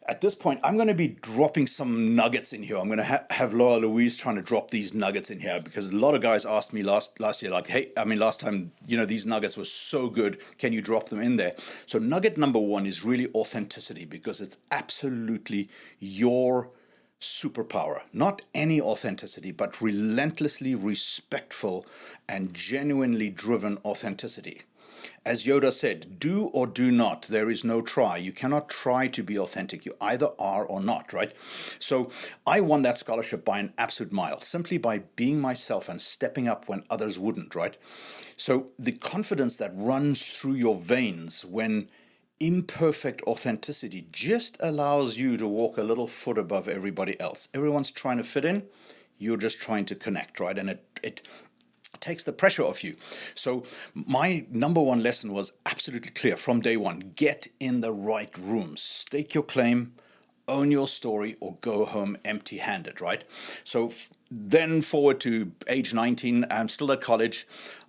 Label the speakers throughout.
Speaker 1: at this point, I'm going to be dropping some nuggets in here. I'm going to have Laura Louise trying to drop these nuggets in here because a lot of guys asked me last year, like, hey, I mean, last time, these nuggets were so good. Can you drop them in there? So nugget number one is really authenticity because it's absolutely your superpower. Not any authenticity, but relentlessly respectful and genuinely driven authenticity. As Yoda said, do or do not. There is no try. You cannot try to be authentic. You either are or not, right? So I won that scholarship by an absolute mile, simply by being myself and stepping up when others wouldn't, right? So the confidence that runs through your veins when imperfect authenticity just allows you to walk a little foot above everybody else. Everyone's trying to fit in. You're just trying to connect, right? And it takes the pressure off you. So my number one lesson was absolutely clear from day one. Get in the right rooms. Stake your claim, own your story, or go home empty-handed, right? So then forward to age 19, I'm still at college.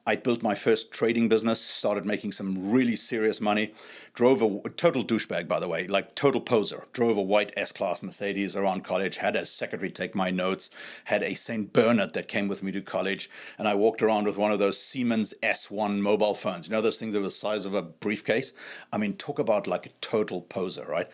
Speaker 1: I built my first trading business, started making some really serious money, drove a total douchebag, by the way, like total poser, drove a white S-Class Mercedes around college, had a secretary take my notes, had a St. Bernard that came with me to college, and I walked around with one of those Siemens S1 mobile phones. You know those things that were the size of a briefcase? I mean, talk about like a total poser, right?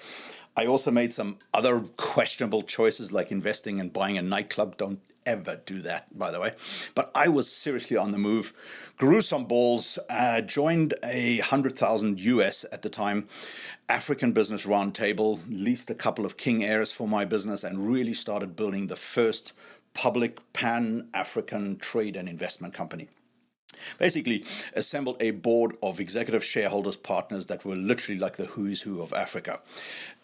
Speaker 1: I also made some other questionable choices like investing and buying a nightclub. Don't ever do that, by the way. But I was seriously on the move, grew some balls, joined 100,000 US at the time, African Business Roundtable, leased a couple of King Airs for my business, and really started building the first public pan-African trade and investment company. Basically assembled a board of executive shareholders, partners that were literally like the who's who of Africa.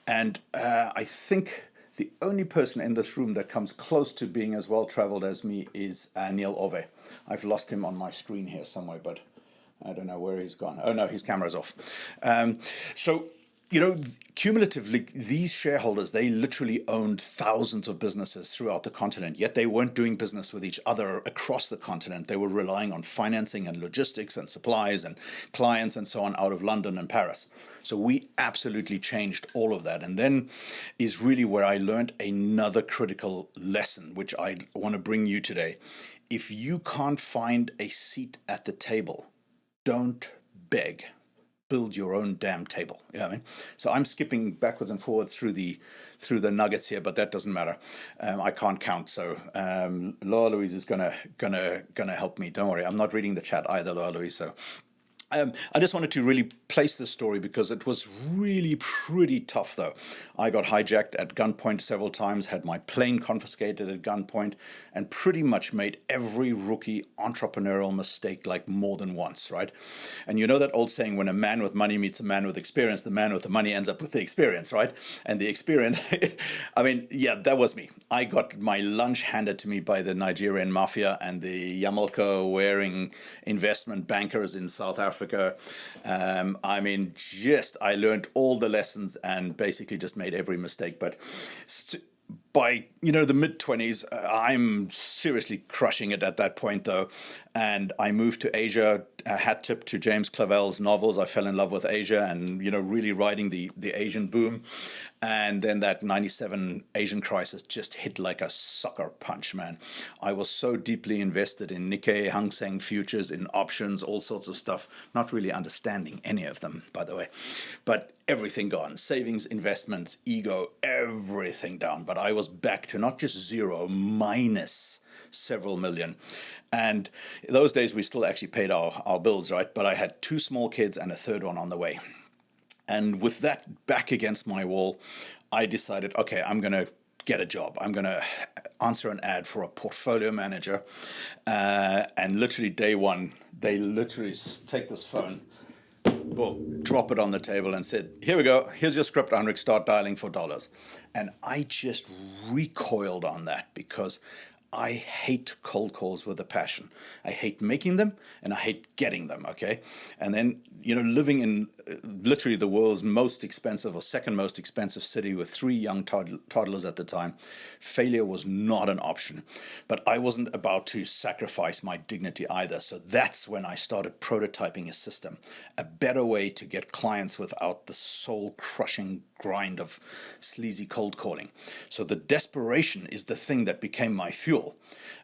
Speaker 1: And I think the only person in this room that comes close to being as well traveled as me is Neil Ove. I've lost him on my screen here somewhere, but I don't know where he's gone. Oh no, his camera's off. So, cumulatively, these shareholders, they literally owned thousands of businesses throughout the continent, yet they weren't doing business with each other across the continent. They were relying on financing and logistics and supplies and clients and so on out of London and Paris. So we absolutely changed all of that. And then is really where I learned another critical lesson, which I want to bring you today. If you can't find a seat at the table, don't beg. Build your own damn table. You know what I mean? So I'm skipping backwards and forwards through the nuggets here, but that doesn't matter. I can't count, so Laura Louise is gonna help me. Don't worry, I'm not reading the chat either, Laura Louise. So I just wanted to really place this story because it was really pretty tough, though. I got hijacked at gunpoint several times, had my plane confiscated at gunpoint, and pretty much made every rookie entrepreneurial mistake like more than once, right? And you know that old saying, when a man with money meets a man with experience, the man with the money ends up with the experience, right? And the experience, I mean, yeah, that was me. I got my lunch handed to me by the Nigerian mafia and the yarmulke-wearing investment bankers in South Africa. I mean, I learned all the lessons and basically just made every mistake. But by the mid-20s, I'm seriously crushing it at that point, though. And I moved to Asia, hat tip to James Clavell's novels. I fell in love with Asia and, really riding the Asian boom. And then that 97 Asian crisis just hit like a sucker punch, man. I was so deeply invested in Nikkei, Hang Seng futures, in options, all sorts of stuff, not really understanding any of them, by the way. But everything gone. Savings, investments, ego, everything down. But I was back to not just zero, minus several million. And those days we still actually paid our bills, right? But I had 2 small kids and a third one on the way. And with that back against my wall, I decided, okay, I'm going to get a job. I'm going to answer an ad for a portfolio manager. And literally day one, they literally take this phone, boom, drop it on the table and said, here we go. Here's your script, Heinrich. Start dialing for dollars. And I just recoiled on that because I hate cold calls with a passion. I hate making them and I hate getting them, okay? And then, living in literally the world's most expensive or second most expensive city with three young toddlers at the time, failure was not an option. But I wasn't about to sacrifice my dignity either. So that's when I started prototyping a system, a better way to get clients without the soul crushing grind of sleazy cold calling. So the desperation is the thing that became my fuel.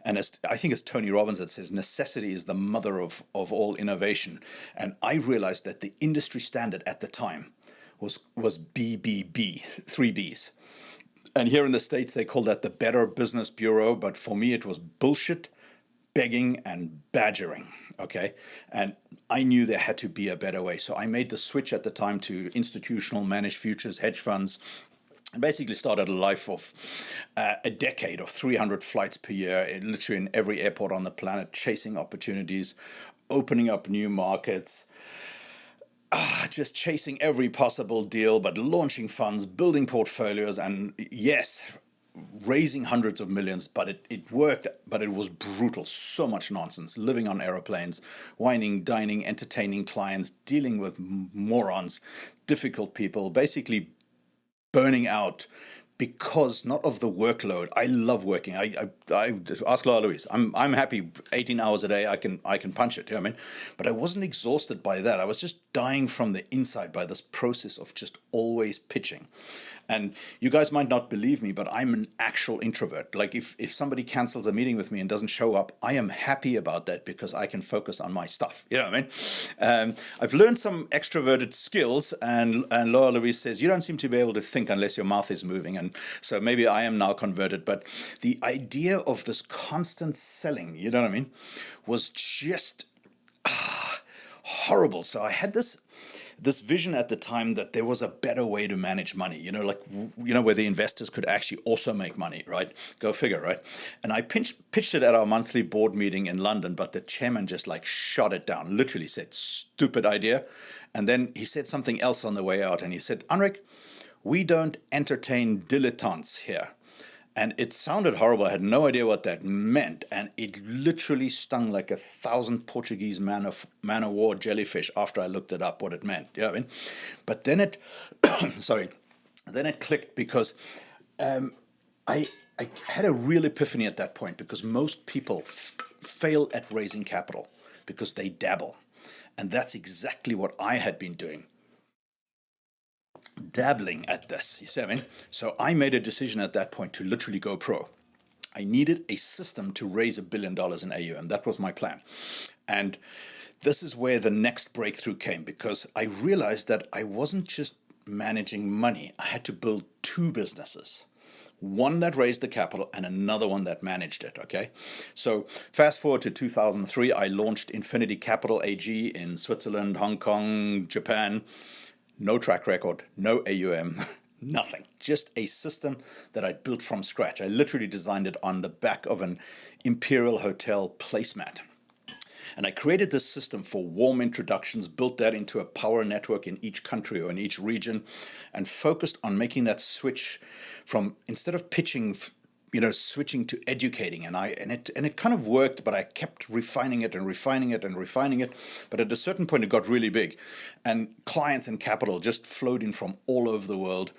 Speaker 1: And I think it's Tony Robbins that says necessity is the mother of all innovation. And I realized that the industry standard at the time was BBB, three Bs. And here in the States, they call that the Better Business Bureau. But for me, it was bullshit, begging, and badgering. Okay. And I knew there had to be a better way. So I made the switch at the time to institutional managed futures, hedge funds, and basically started a life of a decade of 300 flights per year, literally in every airport on the planet, chasing opportunities, opening up new markets, just chasing every possible deal, but launching funds, building portfolios, and yes, raising hundreds of millions, but it worked, but it was brutal. So much nonsense, living on aeroplanes, whining, dining, entertaining clients, dealing with morons, difficult people, basically burning out because not of the workload. I love working. I ask Laura Louise. I'm happy 18 hours a day. I can punch it. You know what I mean? But I wasn't exhausted by that. I was just dying from the inside by this process of just always pitching. And you guys might not believe me, but I'm an actual introvert. Like if somebody cancels a meeting with me and doesn't show up, I am happy about that because I can focus on my stuff. You know what I mean? I've learned some extroverted skills, and Laura Louise says, you don't seem to be able to think unless your mouth is moving. And so maybe I am now converted. But the idea of this constant selling, you know what I mean, was just horrible. So I had this vision at the time that there was a better way to manage money, where the investors could actually also make money, right? Go figure, right? And I pitched it at our monthly board meeting in London, but the chairman just shot it down, literally said, stupid idea. And then he said something else on the way out, and he said, Anrik, we don't entertain dilettantes here. And it sounded horrible. I had no idea what that meant. And it literally stung like 1,000 Portuguese man of war jellyfish after I looked it up what it meant. You know what I mean? But then it, then it clicked because I had a real epiphany at that point because most people fail at raising capital because they dabble. And that's exactly what I had been doing. Dabbling at this, you see what I mean? So I made a decision at that point to literally go pro. I needed a system to raise $1 billion in AUM. That was my plan. And this is where the next breakthrough came because I realized that I wasn't just managing money. I had to build two businesses. One that raised the capital and another one that managed it, okay? So fast forward to 2003, I launched Infinity Capital AG in Switzerland, Hong Kong, Japan. No track record, no AUM, nothing. Just a system that I built from scratch. I literally designed it on the back of an Imperial Hotel placemat. And I created this system for warm introductions, built that into a power network in each country or in each region, and focused on making that switch from, instead of pitching, switching to educating. And it kind of worked, but I kept refining it and refining it and refining it. But at a certain point, it got really big. And clients and capital just flowed in from all over the world.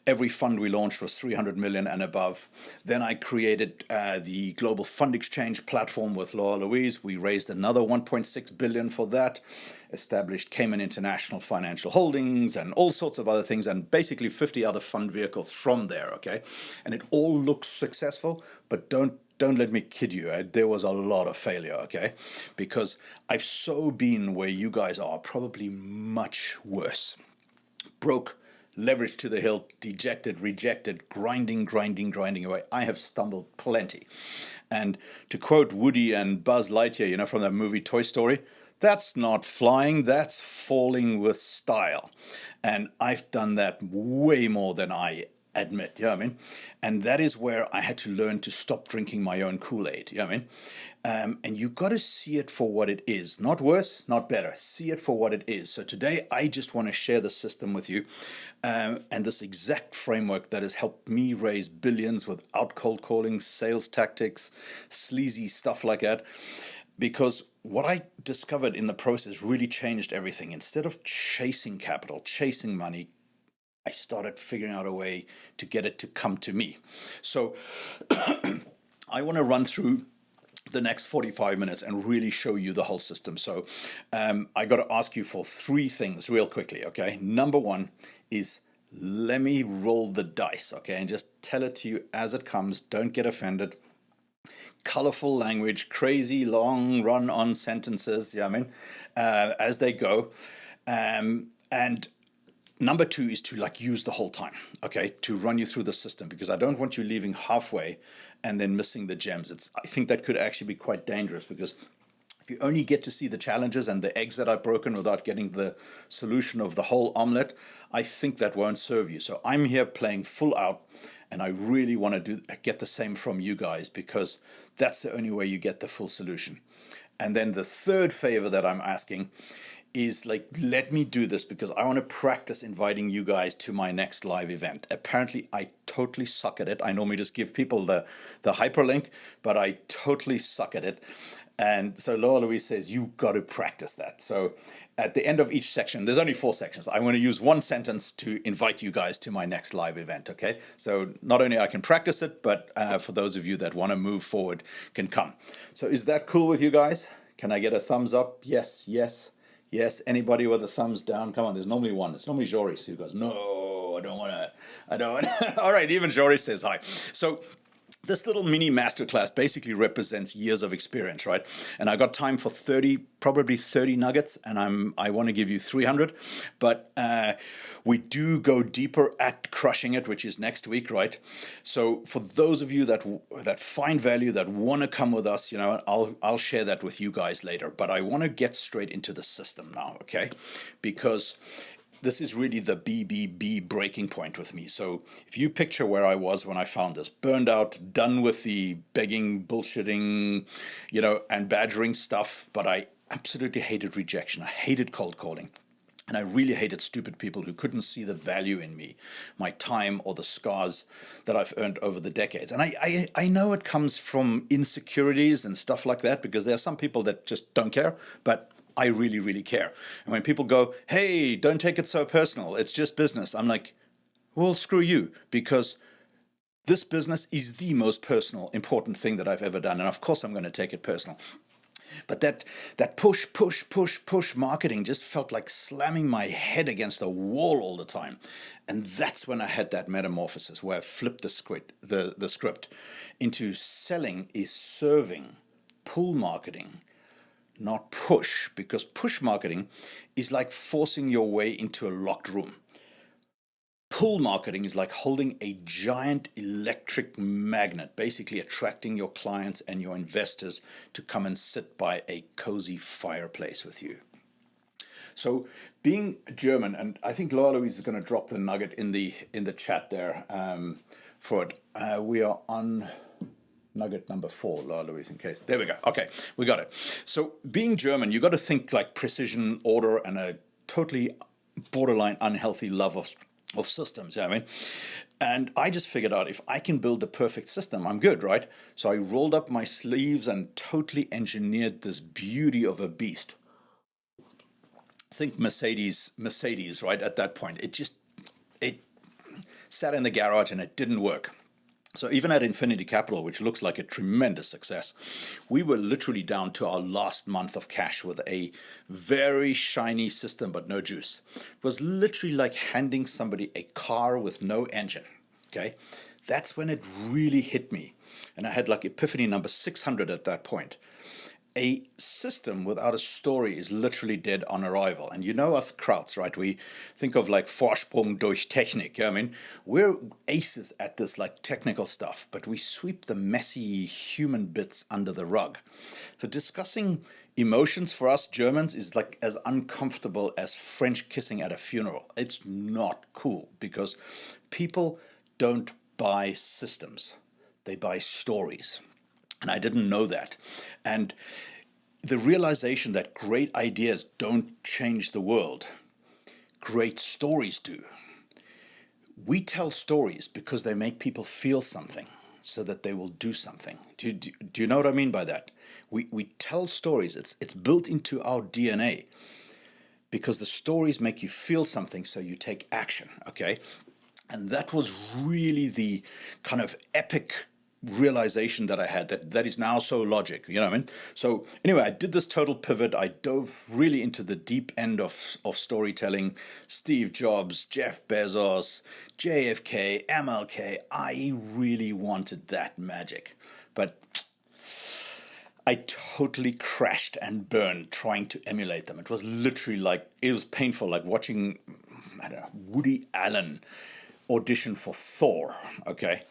Speaker 1: Every fund we launched was 300 million and above. Then I created the Global Fund Exchange platform with Laura Louise. We raised another 1.6 billion for that. Established Cayman International Financial Holdings and all sorts of other things, and basically 50 other fund vehicles from there, okay? And it all looks successful, but don't let me kid you, there was a lot of failure, okay? Because I've so been where you guys are, probably much worse. Broke, leveraged to the hilt, dejected, rejected, grinding away. I have stumbled plenty. And to quote Woody and Buzz Lightyear, from that movie Toy Story, that's not flying, that's falling with style. And I've done that way more than I admit. You know what I mean? And that is where I had to learn to stop drinking my own Kool-Aid. You know what I mean? And you got to see it for what it is. Not worse, not better. See it for what it is. So today, I just want to share the system with you, and this exact framework that has helped me raise billions without cold calling, sales tactics, sleazy stuff like that. Because what I discovered in the process really changed everything. Instead of chasing capital, chasing money, I started figuring out a way to get it to come to me. So I want to run through the next 45 minutes and really show you the whole system. So I got to ask you for three things real quickly, okay? Number one is, let me roll the dice, okay? And just tell it to you as it comes. Don't get offended. Colorful language, crazy long run-on sentences, yeah, I mean, as they go. And number two is to like use the whole time, okay, to run you through the system, because I don't want you leaving halfway and then missing the gems. I think that could actually be quite dangerous, because if you only get to see the challenges and the eggs that I've broken without getting the solution of the whole omelet, I think that won't serve you. So I'm here playing full out, and I really want to get the same from you guys, because that's the only way you get the full solution. And then the third favor that I'm asking is, like, let me do this because I want to practice inviting you guys to my next live event. Apparently, I totally suck at it. I normally just give people the hyperlink, but I totally suck at it. And so Laura Louise says, you got to practice that. So at the end of each section, there's only 4 sections. I want to use one sentence to invite you guys to my next live event, okay? So not only I can practice it, but for those of you that want to move forward can come. So is that cool with you guys? Can I get a thumbs up? Yes, yes, yes. Anybody with a thumbs down? Come on, there's normally one. It's normally Joris who goes, no, I don't want to. I don't. All right, even Joris says hi. So this little mini masterclass basically represents years of experience, right? And I got time for probably 30 nuggets, and I want to give you 300. But we do go deeper at crushing it, which is next week, right? So for those of you that find value, that want to come with us, I'll share that with you guys later. But I want to get straight into the system now, okay? Because this is really the BBB breaking point with me. So if you picture where I was when I found this, burned out, done with the begging, bullshitting, and badgering stuff, but I absolutely hated rejection. I hated cold calling. And I really hated stupid people who couldn't see the value in me, my time, or the scars that I've earned over the decades. And I know it comes from insecurities and stuff like that, because there are some people that just don't care, but I really, really care. And when people go, hey, don't take it so personal, it's just business, I'm like, well, screw you, because this business is the most personal, important thing that I've ever done. And of course, I'm going to take it personal. But that push marketing just felt like slamming my head against a wall all the time. And that's when I had that metamorphosis where I flipped the script into selling is serving, pull marketing, not push, because push marketing is like forcing your way into a locked room. Pull marketing is like holding a giant electric magnet, basically attracting your clients and your investors to come and sit by a cozy fireplace with you. So being German, and I think Laura Louise is going to drop the nugget in the chat there for it. We are on nugget number 4, Laura Louise, in case. There we go. Okay, we got it. So being German, you got to think like precision, order, and a totally borderline unhealthy love of systems, I mean. And I just figured out if I can build a perfect system, I'm good, right? So I rolled up my sleeves and totally engineered this beauty of a beast. Think Mercedes, right? At that point, it sat in the garage and it didn't work. So even at Infinity Capital, which looks like a tremendous success, we were literally down to our last month of cash with a very shiny system, but no juice. It was literally like handing somebody a car with no engine, okay? That's when it really hit me. And I had like epiphany number 600 at that point. A system without a story is literally dead on arrival. And you know us Krauts, right? We think of like Vorsprung durch Technik. I mean, we're aces at this like technical stuff, but we sweep the messy human bits under the rug. So discussing emotions for us Germans is like as uncomfortable as French kissing at a funeral. It's not cool because people don't buy systems, they buy stories. And I didn't know that. And the realization that great ideas don't change the world, great stories do. We tell stories because they make people feel something so that they will do something. Do you know what I mean by that? We tell stories, it's built into our DNA because the stories make you feel something so you take action, okay? And that was really the kind of epic realization that I had that is now so logic, you know what I mean? So anyway, I did this total pivot. I dove really into the deep end of storytelling. Steve Jobs, Jeff Bezos, JFK, MLK. I really wanted that magic. But I totally crashed and burned trying to emulate them. It was literally like, it was painful, like watching, I don't know, Woody Allen audition for Thor, okay?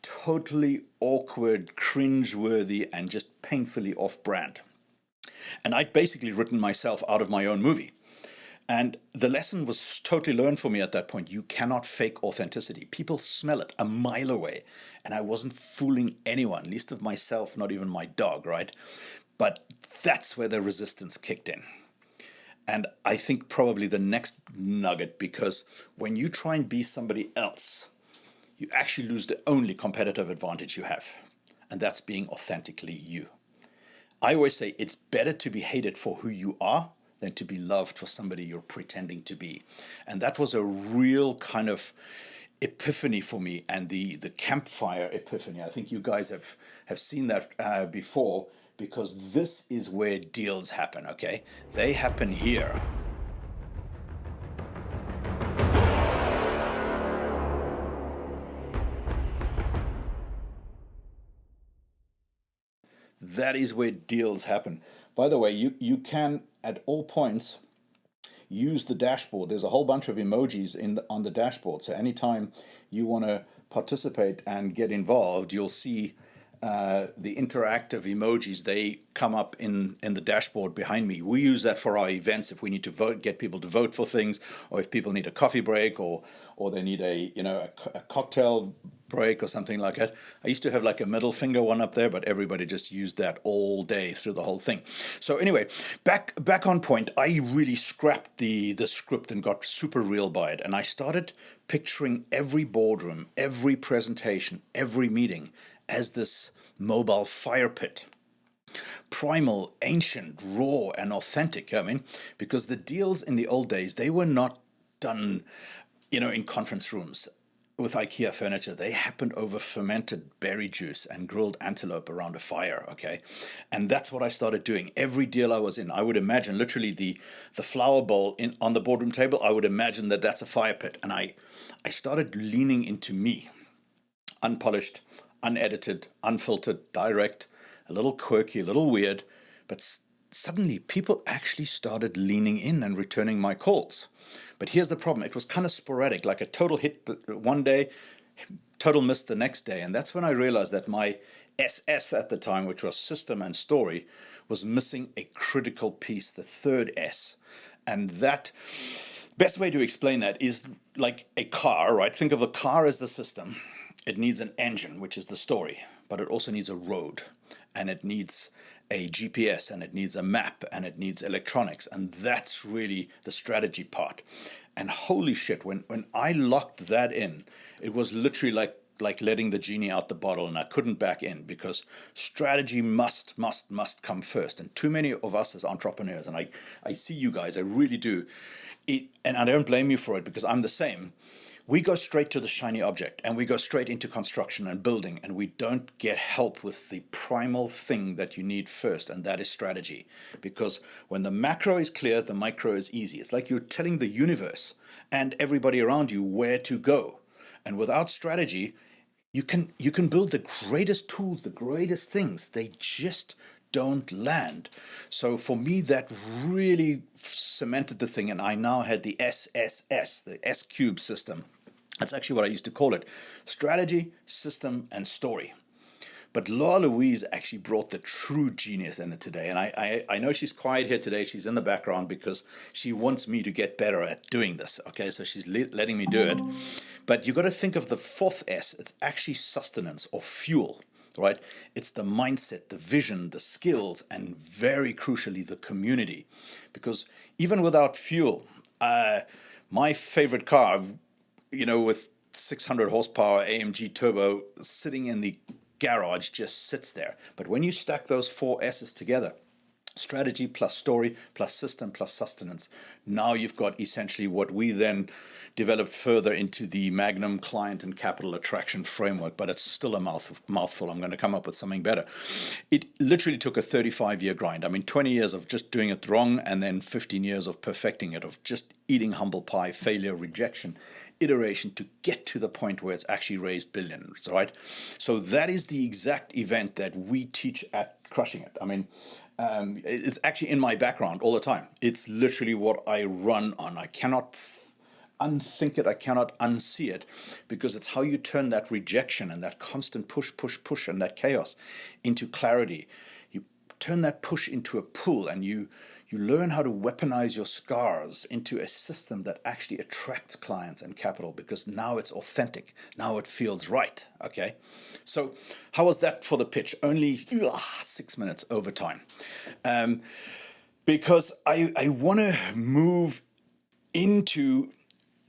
Speaker 1: Totally awkward, cringe-worthy, and just painfully off-brand. And I'd basically written myself out of my own movie. And the lesson was totally learned for me at that point. You cannot fake authenticity. People smell it a mile away. And I wasn't fooling anyone, least of myself, not even my dog, right? But that's where the resistance kicked in. And I think probably the next nugget, because when you try and be somebody else, you actually lose the only competitive advantage you have. And that's being authentically you. I always say it's better to be hated for who you are than to be loved for somebody you're pretending to be. And that was a real kind of epiphany for me, and the campfire epiphany. I think you guys have seen that before, because this is where deals happen, okay? They happen here. That is where deals happen. By the way, you can at all points use the dashboard. There's a whole bunch of emojis on the dashboard. So anytime you want to participate and get involved, you'll see the interactive emojis. They come up in the dashboard behind me. We use that for our events if we need to vote, get people to vote for things, or if people need a coffee break, or they need a cocktail break or something like that. I used to have like a middle finger one up there, but everybody just used that all day through the whole thing. So anyway, back on point, I really scrapped the script and got super real by it. And I started picturing every boardroom, every presentation, every meeting as this mobile fire pit. Primal, ancient, raw, and authentic. I mean, because the deals in the old days, they were not done, in conference rooms with IKEA furniture. They happened over fermented berry juice and grilled antelope around a fire, okay? And that's what I started doing. Every deal I was in, I would imagine literally the flower bowl on the boardroom table, I would imagine that that's a fire pit. And I started leaning into me, unpolished, unedited, unfiltered, direct, a little quirky, a little weird, but suddenly people actually started leaning in and returning my calls. But here's the problem. It was kind of sporadic, like a total hit one day, total miss the next day. And that's when I realized that my SS at the time, which was system and story, was missing a critical piece, the third S. And that best way to explain that is like a car, right? Think of a car as the system. It needs an engine, which is the story, but it also needs a road, and it needs a GPS, and it needs a map, and it needs electronics, and that's really the strategy part. And holy shit, when I locked that in, it was literally like letting the genie out the bottle, and I couldn't back in, because strategy must come first. And too many of us as entrepreneurs, and I see you guys, I really do, and I don't blame you for it, because I'm the same. We go straight to the shiny object, and we go straight into construction and building, and we don't get help with the primal thing that you need first, and that is strategy. Because when the macro is clear, the micro is easy. It's like you're telling the universe and everybody around you where to go. And without strategy, you can build the greatest tools, the greatest things. They just don't land. So for me, that really cemented the thing, and I now had the SSS, the S cube system. That's actually what I used to call it: strategy, system, and story. But Laura Louise actually brought the true genius in it today. And I know she's quiet here today. She's in the background because she wants me to get better at doing this. Okay, so she's letting me do it. But you got to think of the fourth S. It's actually sustenance or fuel, right? It's the mindset, the vision, the skills, and very crucially, the community. Because even without fuel, my favorite car, with 600 horsepower AMG turbo sitting in the garage just sits there. But when you stack those four S's together, strategy plus story plus system plus sustenance, now you've got essentially what we then developed further into the Magnum client and capital attraction framework, but it's still a mouthful. I'm going to come up with something better. It literally took a 35-year grind. I mean, 20 years of just doing it wrong, and then 15 years of perfecting it, of just eating humble pie, failure, rejection, iteration, to get to the point where it's actually raised billions, right? So that is the exact event that we teach at Crushing It. I mean, it's actually in my background all the time. It's literally what I run on. I cannot unthink it. I cannot unsee it, because it's how you turn that rejection and that constant push, push, push, and that chaos into clarity. You turn that push into a pull, and you learn how to weaponize your scars into a system that actually attracts clients and capital, because now it's authentic. Now it feels right. Okay. So how was that for the pitch? Only 6 minutes over time. Because I want to move into,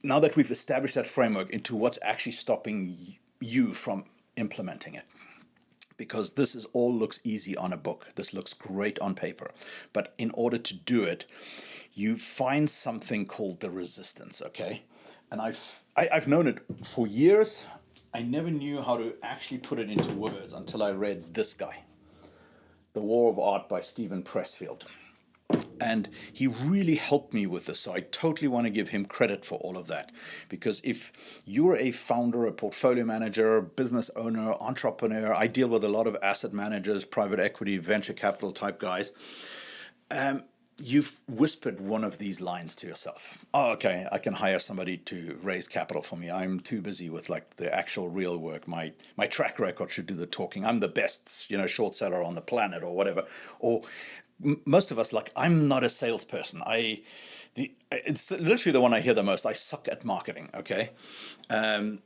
Speaker 1: now that we've established that framework, into what's actually stopping you from implementing it. Because this all looks easy on a book. This looks great on paper. But in order to do it, you find something called the resistance, okay? And I've known it for years. I never knew how to actually put it into words until I read this guy, The War of Art by Stephen Pressfield. And he really helped me with this. So I totally want to give him credit for all of that. Because if you're a founder, a portfolio manager, business owner, entrepreneur, I deal with a lot of asset managers, private equity, venture capital type guys. You've whispered one of these lines to yourself. Oh, okay, I can hire somebody to raise capital for me. I'm too busy with like the actual real work. My track record should do the talking. I'm the best, short seller on the planet, or whatever. Or most of us, like, I'm not a salesperson. It's literally the one I hear the most. I suck at marketing. Okay,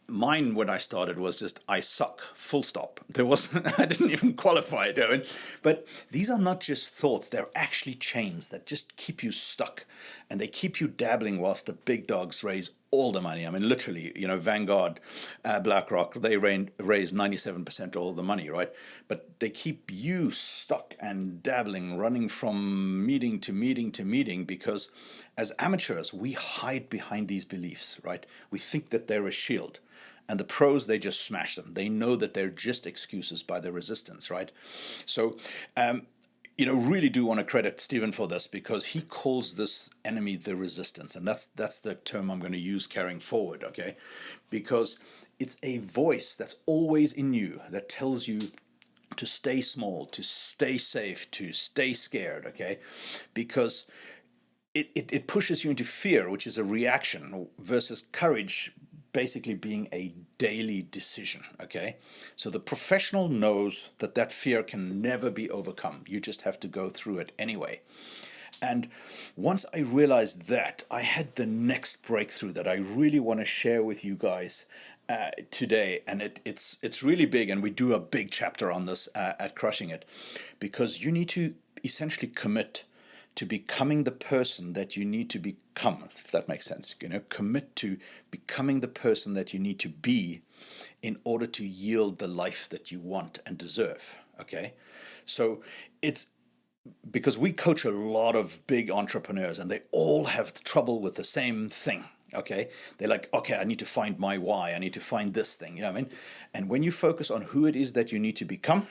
Speaker 1: mine when I started was just I suck. Full stop. There wasn't. I didn't even qualify it. But these are not just thoughts. They're actually chains that just keep you stuck, and they keep you dabbling whilst the big dogs raise all the money. I mean, literally, Vanguard, BlackRock, they raise 97% of all the money, right? But they keep you stuck and dabbling, running from meeting to meeting to meeting, because as amateurs, we hide behind these beliefs, right? We think that they're a shield. And the pros, they just smash them. They know that they're just excuses by the resistance, right? So, really do want to credit Stephen for this, because he calls this enemy the resistance. And that's the term I'm going to use carrying forward, okay? Because it's a voice that's always in you that tells you to stay small, to stay safe, to stay scared, okay? Because it pushes you into fear, which is a reaction, versus courage basically being a daily decision, okay? So the professional knows that fear can never be overcome. You just have to go through it anyway. And once I realized that, I had the next breakthrough that I really want to share with you guys today. And it's really big, and we do a big chapter on this at Crushing It, because you need to essentially commit to becoming the person that you need to become, if that makes sense. Commit to becoming the person that you need to be in order to yield the life that you want and deserve. Okay, so it's because we coach a lot of big entrepreneurs, and they all have trouble with the same thing. Okay, they're like, okay, I need to find my why. I need to find this thing. You know what I mean? And when you focus on who it is that you need to become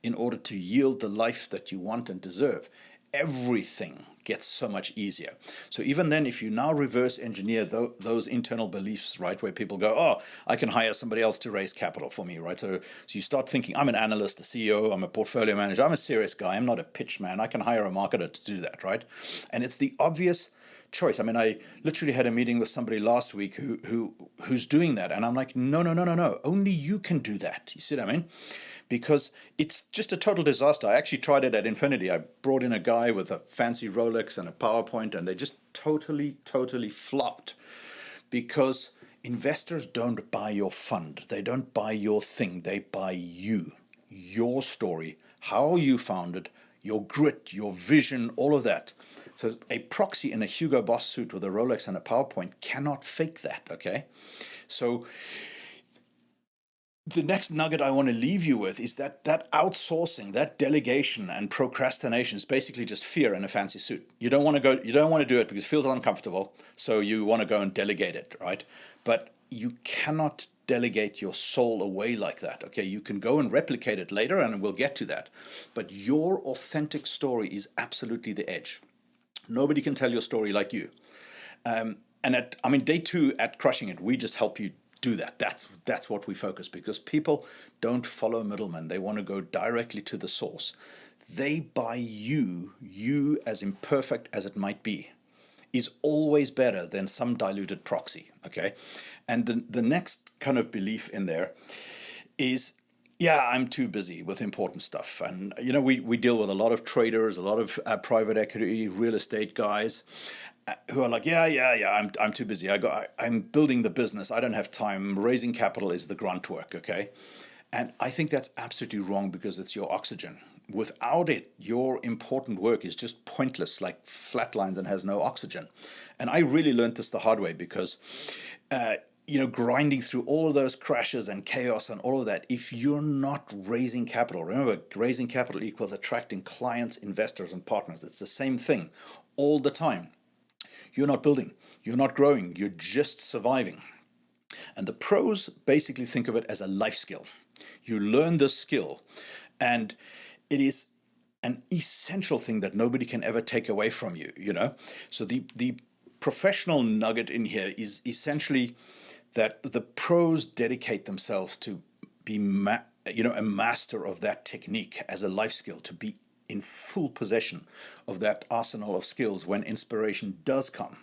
Speaker 1: in order to yield the life that you want and deserve, everything gets so much easier. So even then, if you now reverse engineer those internal beliefs, right, where people go, oh, I can hire somebody else to raise capital for me, right? So you start thinking, I'm an analyst, a CEO, I'm a portfolio manager, I'm a serious guy, I'm not a pitch man, I can hire a marketer to do that, right? And it's the obvious choice. I mean, I literally had a meeting with somebody last week who's doing that, and I'm like, no, only you can do that. You see what I mean? because it's just a total disaster. I actually tried it at Infinity. I brought in a guy with a fancy Rolex and a PowerPoint, and they just totally flopped because investors don't buy your fund. They don't buy your thing. They buy you, your story, how you found it, your grit, your vision, all of that. So a proxy in a Hugo Boss suit with a Rolex and a PowerPoint cannot fake that, okay? So the next nugget I want to leave you with is that outsourcing, that delegation and procrastination is basically just fear in a fancy suit. You don't want to do it because it feels uncomfortable, so you want to go and delegate it, right? But you cannot delegate your soul away like that. Okay, you can go and replicate it later, and we'll get to that. But your authentic story is absolutely the edge. Nobody can tell your story like you. And day 2 at Crushing It, we just help you do that. That's what we focus, because people don't follow middlemen. They want to go directly to the source. They buy you as imperfect as it might be, is always better than some diluted proxy. Okay, and the next kind of belief in there is, yeah, I'm too busy with important stuff. And we deal with a lot of traders, a lot of private equity, real estate guys who are like, yeah, I'm too busy. I'm building the business. I don't have time. Raising capital is the grunt work, okay? And I think that's absolutely wrong, because it's your oxygen. Without it, your important work is just pointless, like flatlines and has no oxygen. And I really learned this the hard way, because grinding through all of those crashes and chaos and all of that, if you're not raising capital, remember, raising capital equals attracting clients, investors, and partners. It's the same thing all the time. You're not building, you're not growing, you're just surviving. And the pros basically think of it as a life skill. You learn this skill, and it is an essential thing that nobody can ever take away from you. So the professional nugget in here is essentially that the pros dedicate themselves to be a master of that technique as a life skill, to be in full possession of that arsenal of skills when inspiration does come.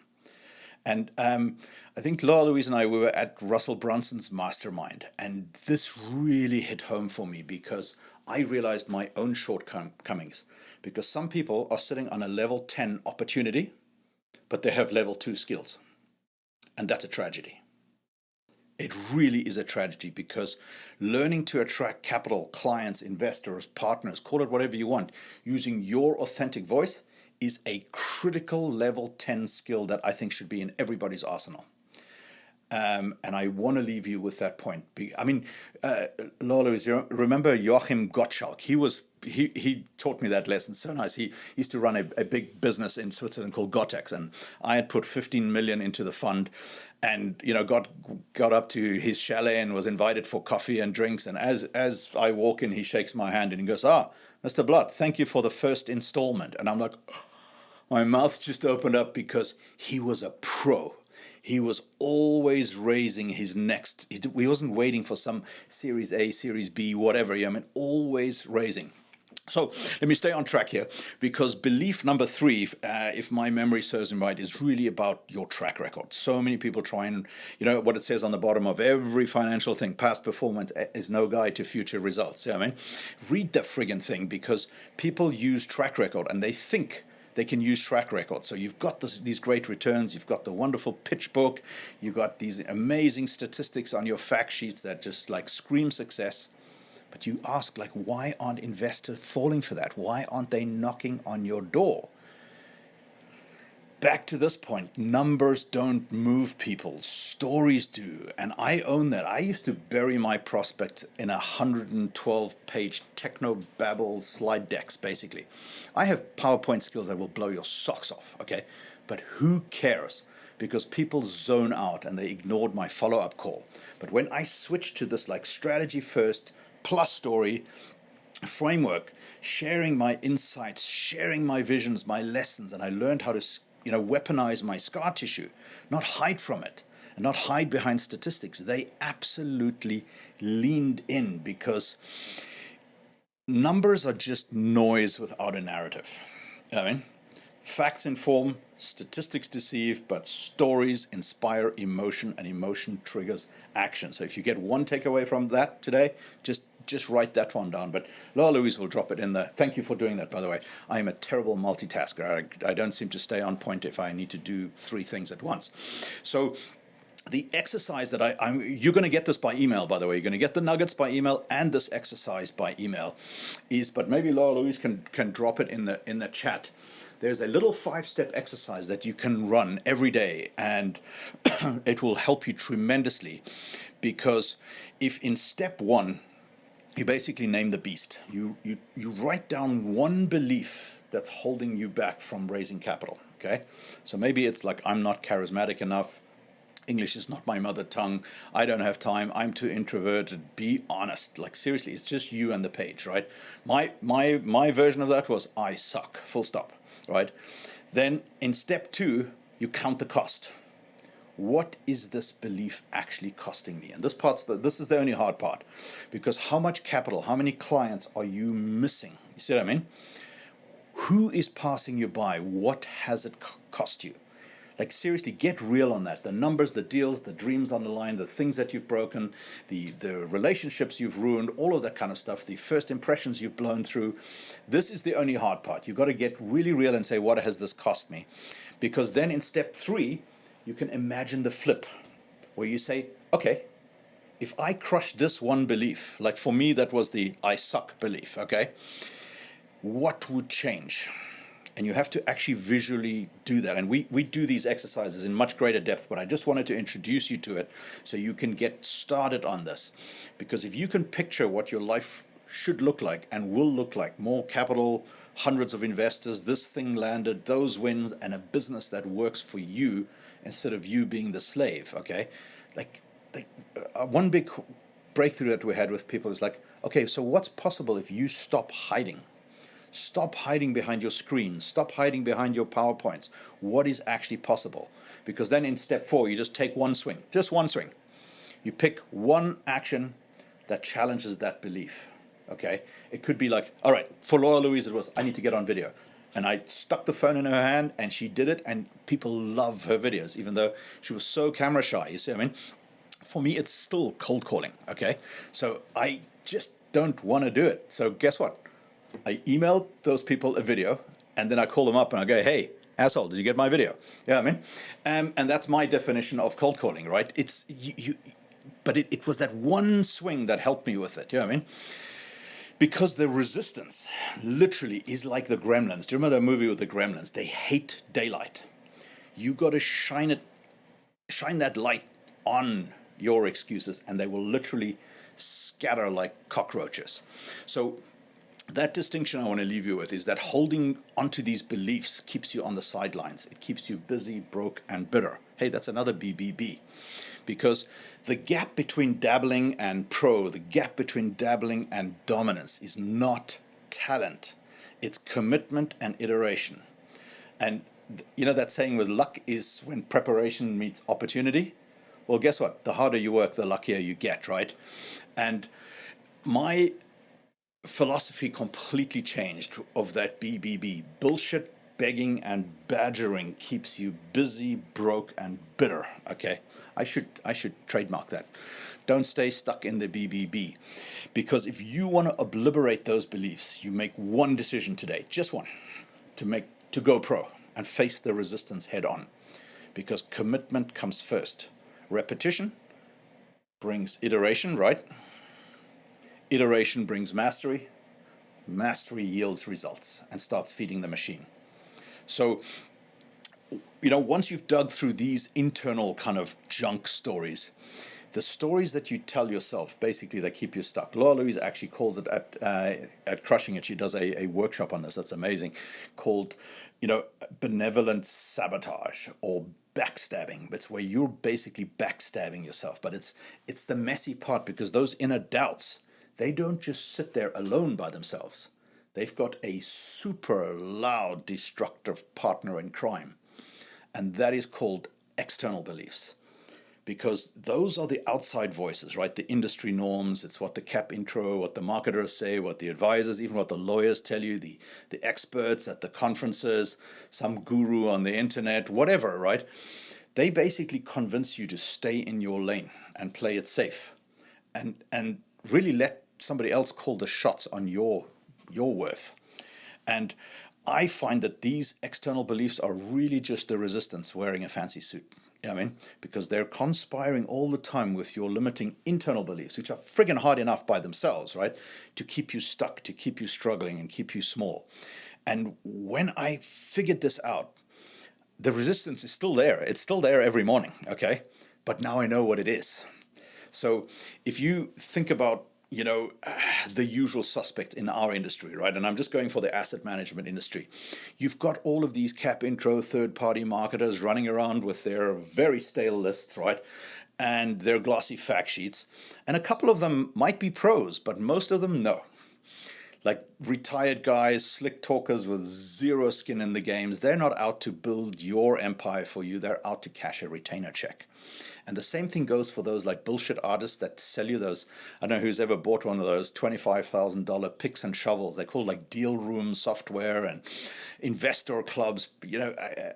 Speaker 1: And I think Laura Louise and I, we were at Russell Brunson's mastermind, and this really hit home for me, because I realized my own shortcomings. Because some people are sitting on a level 10 opportunity, but they have level 2 skills. And that's a tragedy. It really is a tragedy, because learning to attract capital, clients, investors, partners, call it whatever you want, using your authentic voice is a critical level 10 skill that I think should be in everybody's arsenal. And I want to leave you with that point. Lolo, remember Joachim Gottschalk? He taught me that lesson so nice. He used to run a big business in Switzerland called Gotex, and I had put 15 million into the fund, and got up to his chalet and was invited for coffee and drinks. And as I walk in, he shakes my hand and he goes, Mr. Blood, thank you for the first installment. And I'm like, my mouth just opened up, because he was a pro. He was always raising his next. He wasn't waiting for some Series A, Series B, whatever. Always raising. So let me stay on track here, because belief number 3, if my memory serves me right, is really about your track record. So many people try and, what it says on the bottom of every financial thing, past performance is no guide to future results. Read the friggin' thing, because people use track record and they think they can use track record. So you've got these great returns, you've got the wonderful pitch book, you've got these amazing statistics on your fact sheets that just like scream success. But you ask, why aren't investors falling for that? Why aren't they knocking on your door? Back to this point, numbers don't move people, stories do. And I own that. I used to bury my prospect in 112-page techno-babble slide decks, basically. I have PowerPoint skills that will blow your socks off, okay? But who cares? Because people zone out and they ignored my follow-up call. But when I switched to this strategy first, plus story framework, sharing my insights, sharing my visions, my lessons, and I learned how to weaponize my scar tissue, not hide from it, and not hide behind statistics. They absolutely leaned in, because numbers are just noise without a narrative. Facts inform, statistics deceive, but stories inspire emotion, and emotion triggers action. So if you get one takeaway from that today, just just write that one down. But Laura Louise will drop it in there. Thank you for doing that, by the way. I am a terrible multitasker. I don't seem to stay on point if I need to do three things at once. So the exercise that you're going to get this by email, by the way. You're going to get the nuggets by email and this exercise by email. But maybe Laura Louise can drop it in the chat. There's a little 5-step exercise that you can run every day, and it will help you tremendously, because if in step 1 you basically name the beast, you write down one belief that's holding you back from raising capital. Okay, so maybe it's like, I'm not charismatic enough, English is not my mother tongue, I don't have time, I'm too introverted. Be honest, like seriously, it's just you and the page, right? My version of that was, I suck, full stop. Right? Then in step 2, you count the cost. What is this belief actually costing me? And this is the only hard part, because how much capital, how many clients are you missing? You see what I mean? Who is passing you by? What has it cost you? Like seriously, get real on that. The numbers, the deals, the dreams on the line, the things that you've broken, the relationships you've ruined, all of that kind of stuff, the first impressions you've blown through. This is the only hard part. You've got to get really real and say, what has this cost me? Because then in step 3, you can imagine the flip, where you say, okay, if I crush this one belief, like for me, that was the I suck belief, okay? What would change? And you have to actually visually do that. And we do these exercises in much greater depth, but I just wanted to introduce you to it so you can get started on this. Because if you can picture what your life should look like and will look like, more capital, hundreds of investors, this thing landed, those wins, and a business that works for you instead of you being the slave, okay? One big breakthrough that we had with people is like, okay, so what's possible if you stop hiding? Stop hiding behind your screen. Stop hiding behind your PowerPoints. What is actually possible? Because then in step 4, you just take one swing. Just one swing. You pick one action that challenges that belief. Okay? It could be like, all right, for Laura Louise, it was, I need to get on video. And I stuck the phone in her hand, and she did it, and people love her videos, even though she was so camera shy. You see what I mean? For me, it's still cold calling. Okay? So I just don't want to do it. So guess what? I emailed those people a video, and then I call them up and I go, hey, asshole, did you get my video? Yeah, I mean, and that's my definition of cold calling, right? It's but it was that one swing that helped me with it. You know what I mean? Because the resistance literally is like the gremlins. Do you remember that movie with the gremlins? They hate daylight. You got to shine that light on your excuses, and they will literally scatter like cockroaches. So that distinction I want to leave you with is that holding onto these beliefs keeps you on the sidelines. It keeps you busy, broke, and bitter. Hey, that's another BBB. Because the gap between dabbling and pro, the gap between dabbling and dominance is not talent. It's commitment and iteration. And you know that saying with luck is when preparation meets opportunity? Well, guess what? The harder you work, the luckier you get, right? And my philosophy completely changed of that BBB. Bullshit, begging, and badgering keeps you busy, broke, and bitter. Okay, I should trademark that. Don't stay stuck in the BBB, because if you want to obliterate those beliefs, you make one decision today, just one, to go pro and face the resistance head on, because commitment comes first. Repetition brings iteration, right? Iteration brings mastery. Mastery yields results and starts feeding the machine. So, once you've dug through these internal kind of junk stories, the stories that you tell yourself, basically, they keep you stuck. Laura Louise actually calls it at Crushing It. She does a workshop on this. That's amazing, called, benevolent sabotage or backstabbing. It's where you're basically backstabbing yourself. But it's the messy part, because those inner doubts, they don't just sit there alone by themselves. They've got a super loud, destructive partner in crime. And that is called external beliefs. Because those are the outside voices, right? The industry norms, it's what the CAP intro, what the marketers say, what the advisors, even what the lawyers tell you, the experts at the conferences, some guru on the internet, whatever, right? They basically convince you to stay in your lane and play it safe. And really let somebody else call the shots on your worth. And I find that these external beliefs are really just the resistance wearing a fancy suit. You know what I mean? Because they're conspiring all the time with your limiting internal beliefs, which are friggin' hard enough by themselves, right? To keep you stuck, to keep you struggling, and keep you small. And when I figured this out, the resistance is still there. It's still there every morning, okay? But now I know what it is. So if you think about, the usual suspects in our industry, right? And I'm just going for the asset management industry. You've got all of these cap intro third party marketers running around with their very stale lists, right? And their glossy fact sheets. And a couple of them might be pros, but most of them, no. Like retired guys, slick talkers with zero skin in the games. They're not out to build your empire for you. They're out to cash a retainer check. And the same thing goes for those like bullshit artists that sell you those. I don't know who's ever bought one of those $25,000 picks and shovels. They're called like deal room software and investor clubs.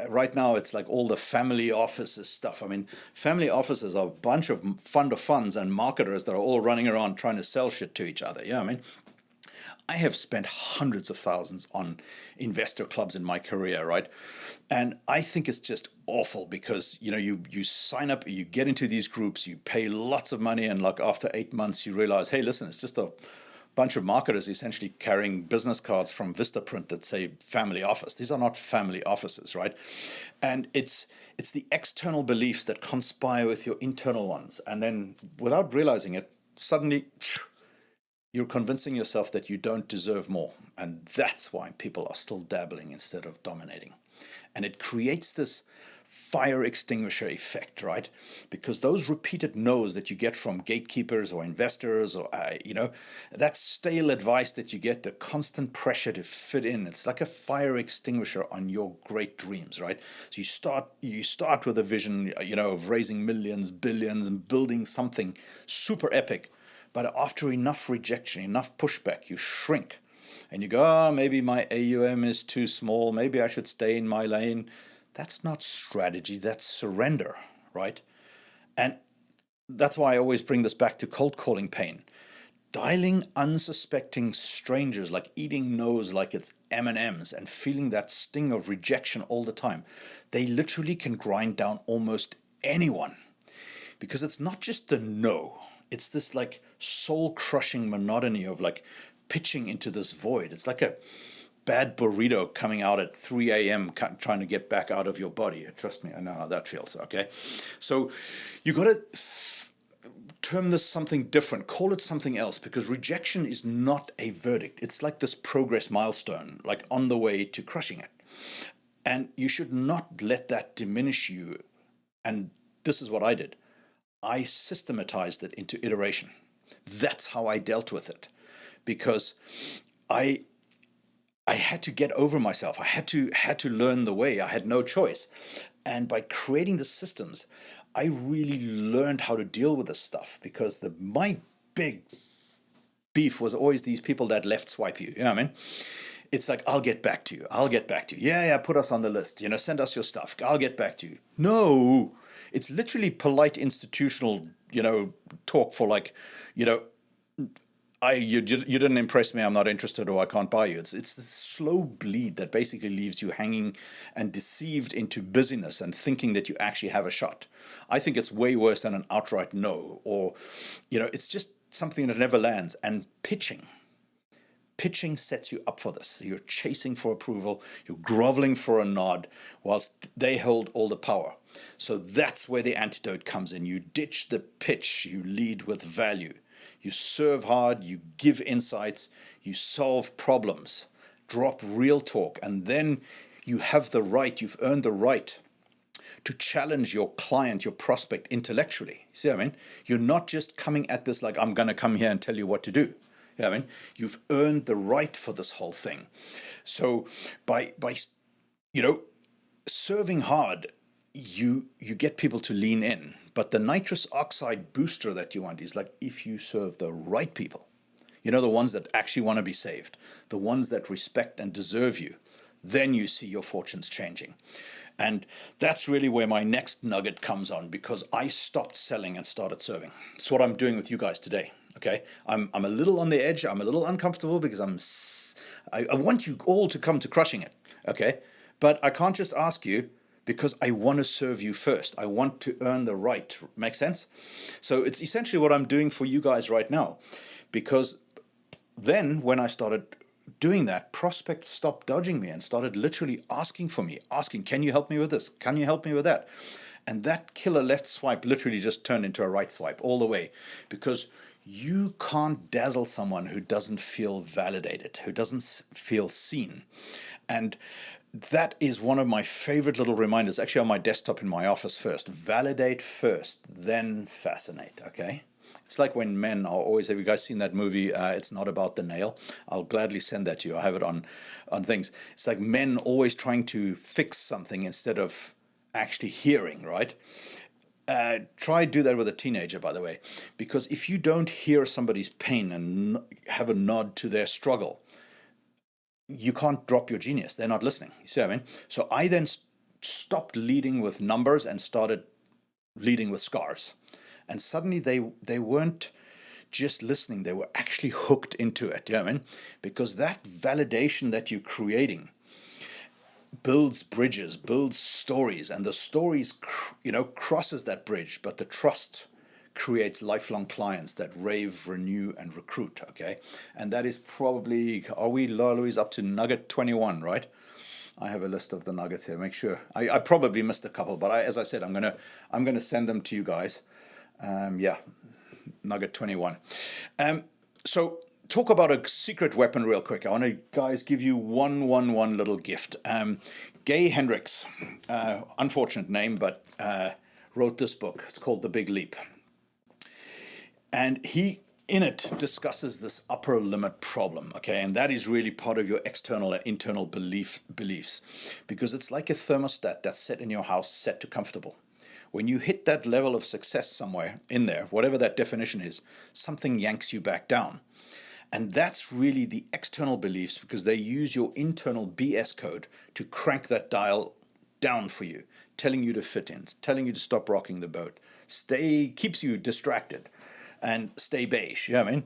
Speaker 1: Right now it's like all the family offices stuff. I mean, family offices are a bunch of fund of funds and marketers that are all running around trying to sell shit to each other. Yeah, I mean, I have spent hundreds of thousands on investor clubs in my career, right? And I think it's just awful because you sign up, you get into these groups, you pay lots of money, and like after 8 months, you realize, hey, listen, it's just a bunch of marketers essentially carrying business cards from Vistaprint that say family office. These are not family offices, right? And it's the external beliefs that conspire with your internal ones, and then without realizing it, suddenly you're convincing yourself that you don't deserve more. And that's why people are still dabbling instead of dominating. And it creates this fire extinguisher effect, right? Because those repeated no's that you get from gatekeepers or investors or, that stale advice that you get, the constant pressure to fit in, it's like a fire extinguisher on your great dreams, right? So you start with a vision, of raising millions, billions, and building something super epic. But after enough rejection, enough pushback, you shrink. And you go, maybe my AUM is too small. Maybe I should stay in my lane. That's not strategy. That's surrender, right? And that's why I always bring this back to cold calling pain. Dialing unsuspecting strangers, like eating no's like it's M&Ms and feeling that sting of rejection all the time. They literally can grind down almost anyone. Because it's not just the no. It's this like soul crushing monotony of like pitching into this void. It's like a bad burrito coming out at 3 a.m. trying to get back out of your body. Trust me, I know how that feels. Okay. So you got to term this something different, call it something else, because rejection is not a verdict. It's like this progress milestone, like on the way to crushing it. And you should not let that diminish you. And this is what I did. I systematized it into iteration. That's how I dealt with it, because I had to get over myself. I had to learn the way. I had no choice, and by creating the systems, I really learned how to deal with this stuff. Because my big beef was always these people that left swipe you. You know what I mean? It's like, I'll get back to you. I'll get back to you. Yeah, put us on the list. Send us your stuff. I'll get back to you. No. It's literally polite institutional, talk for like, you didn't impress me. I'm not interested, or I can't buy you. It's this slow bleed that basically leaves you hanging and deceived into busyness and thinking that you actually have a shot. I think it's way worse than an outright no, or, it's just something that never lands. And pitching sets you up for this. You're chasing for approval, you're groveling for a nod, whilst they hold all the power. So that's where the antidote comes in. You ditch the pitch, you lead with value. You serve hard, you give insights, you solve problems, drop real talk, and then you've earned the right to challenge your client, your prospect intellectually. See what I mean? You're not just coming at this like, I'm going to come here and tell you what to do. You know what I mean? You've earned the right for this whole thing. So by serving hard, you get people to lean in. But the nitrous oxide booster that you want is like, if you serve the right people, the ones that actually want to be saved, the ones that respect and deserve you, then you see your fortunes changing. And that's really where my next nugget comes on, because I stopped selling and started serving. It's what I'm doing with you guys today. Okay, I'm a little on the edge. I'm a little uncomfortable because I want you all to come to crushing it. Okay, but I can't just ask you because I want to serve you first. I want to earn the right. Make sense? So it's essentially what I'm doing for you guys right now, because then when I started doing that, prospects stopped dodging me and started literally asking for me, asking, can you help me with this? Can you help me with that? And that killer left swipe literally just turned into a right swipe all the way, because you can't dazzle someone who doesn't feel validated, who doesn't feel seen. And that is one of my favorite little reminders, actually on my desktop in my office first. Validate first, then fascinate, okay? It's like when men are always, have you guys seen that movie, It's Not About the Nail? I'll gladly send that to you. I have it on things. It's like men always trying to fix something instead of actually hearing, right? Try do that with a teenager, by the way, because if you don't hear somebody's pain and have a nod to their struggle, you can't drop your genius. They're not listening. You see what I mean? So I then stopped leading with numbers and started leading with scars. And suddenly they weren't just listening, they were actually hooked into it. You know what I mean? Because that validation that you're creating builds bridges, builds stories, and the stories, crosses that bridge, but the trust creates lifelong clients that rave, renew, and recruit. Okay, and that is probably, are we, Louise, up to nugget 21, right? I have a list of the nuggets here. Make sure I probably missed a couple, but as I said, I'm gonna send them to you guys. Yeah, nugget 21. So talk about a secret weapon real quick. I want to, guys, give you one little gift. Gay Hendricks, unfortunate name, but wrote this book. It's called The Big Leap. And he, in it, discusses this upper limit problem, okay? And that is really part of your external and internal beliefs, because it's like a thermostat that's set in your house, set to comfortable. When you hit that level of success somewhere in there, whatever that definition is, something yanks you back down. And that's really the external beliefs, because they use your internal BS code to crank that dial down for you, telling you to fit in, telling you to stop rocking the boat, keeps you distracted, and stay beige. You know what I mean?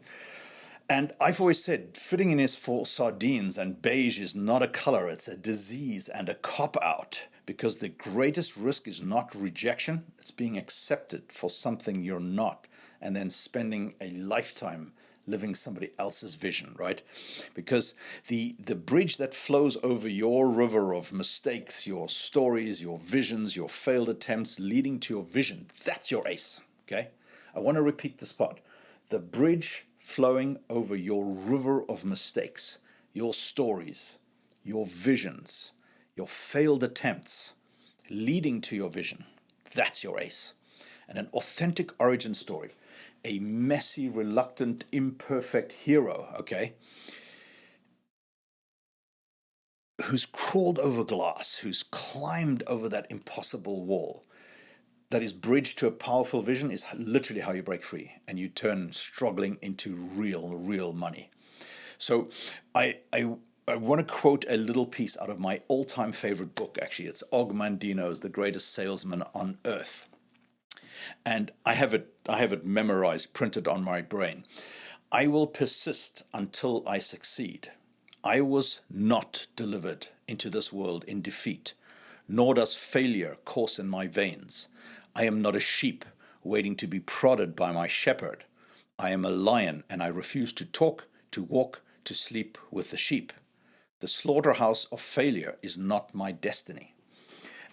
Speaker 1: And I've always said fitting in is for sardines, and beige is not a color, it's a disease and a cop out. Because the greatest risk is not rejection, it's being accepted for something you're not, and then spending a lifetime living somebody else's vision, right? Because the bridge that flows over your river of mistakes, your stories, your visions, your failed attempts leading to your vision, that's your ace, okay? I want to repeat this part. The bridge flowing over your river of mistakes, your stories, your visions, your failed attempts leading to your vision, that's your ace. And an authentic origin story, a messy, reluctant, imperfect hero, okay, who's crawled over glass, who's climbed over that impossible wall, that is bridged to a powerful vision, is literally how you break free and you turn struggling into real money. So I want to quote a little piece out of my all-time favorite book. Actually, it's Og Mandino's The Greatest Salesman on Earth. And I have it memorized, printed on my brain. I will persist until I succeed. I was not delivered into this world in defeat, nor does failure course in my veins. I am not a sheep waiting to be prodded by my shepherd. I am a lion, and I refuse to talk, to walk, to sleep with the sheep. The slaughterhouse of failure is not my destiny.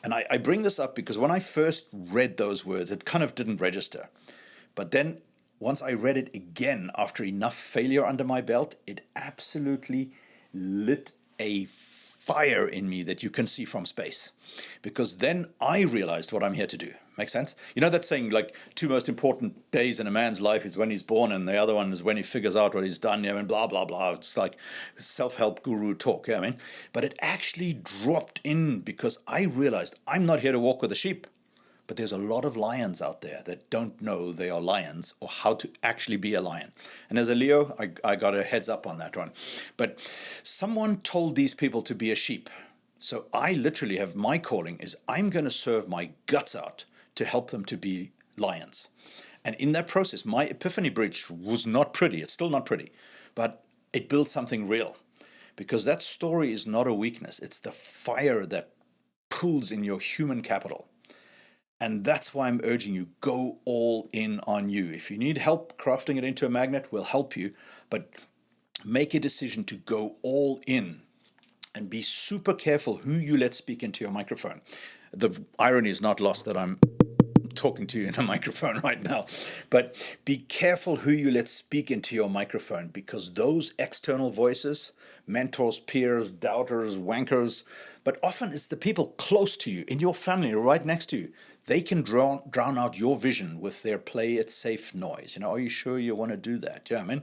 Speaker 1: And I bring this up because when I first read those words, it kind of didn't register. But then once I read it again after enough failure under my belt, it absolutely lit a fire in me that you can see from space. Because then I realized what I'm here to do. Make sense? You know that saying, like, two most important days in a man's life is when he's born, and the other one is when he figures out what he's done, you know, and blah, blah, blah. It's like self-help guru talk, you know what I mean? But it actually dropped in because I realized I'm not here to walk with the sheep. But there's a lot of lions out there that don't know they are lions or how to actually be a lion. And as a Leo, I got a heads up on that one. But someone told these people to be a sheep. So I literally have, my calling is I'm going to serve my guts out to help them to be lions. And in that process, my epiphany bridge was not pretty. It's still not pretty, but it built something real, because that story is not a weakness. It's the fire that pulls in your human capital. And that's why I'm urging you, go all in on you. If you need help crafting it into a magnet, we'll help you. But make a decision to go all in and be super careful who you let speak into your microphone. The irony is not lost that I'm talking to you in a microphone right now, but be careful who you let speak into your microphone, because those external voices, mentors, peers, doubters, wankers, but often it's the people close to you, in your family, right next to you. They can drown out your vision with their play it safe noise. Are you sure you want to do that? Yeah, I mean,